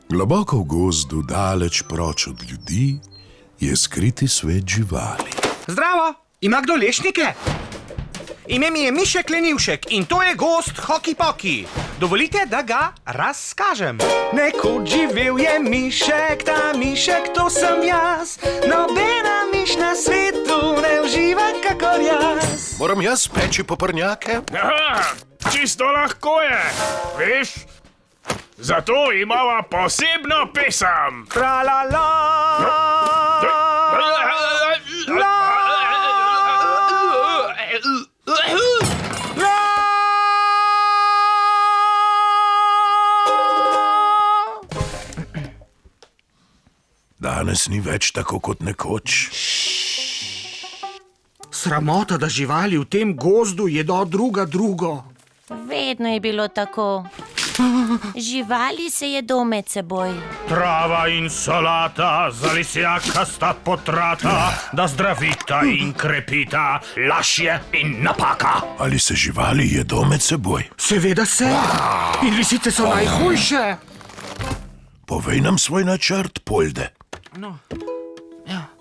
Globoko v gozdu, daleč proč od ljudi, je skriti svet živali. Zdravo, ima kdo lešnike? Ime mi je Mišek Lenivšek in to je gozd Hoki Poki. Dovolite, da ga razkažem. Nekoč živel je Mišek, ta Mišek to sem jaz. Nobena miš na svetu ne uživa kakor jaz. Moram jaz peči poprnjake? Aha, čisto lahko je, veš? Zato imava posebno pesem. Tra-la-la. Danes ni več tako kot nekoč. Sramota, da živali v tem gozdu jedo druga drugo. Vedno je bilo tako. Živali se jedo med seboj. Trava in solata, za lisjaka sta potrata, da zdravita in krepita, lašje in napaka. Ali se živali jedo med seboj? Seveda se. In lisice so najhujše. Povej nam svoj načrt, Polde. No, ja.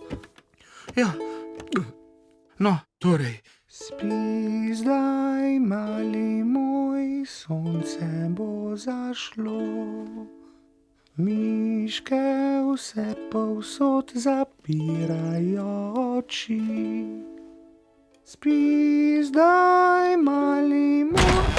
No, torej. Spi zdaj, mali moj, sonce bo zašlo. Miške vse povsod zapirajo oči. Spi zdaj, mali moj.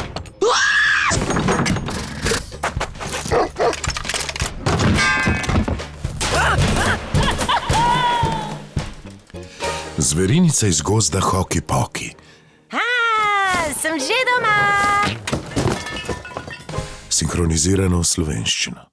Zverinica iz gozda Hoki Poki. Sem že doma! Sinhronizirano v slovenščino.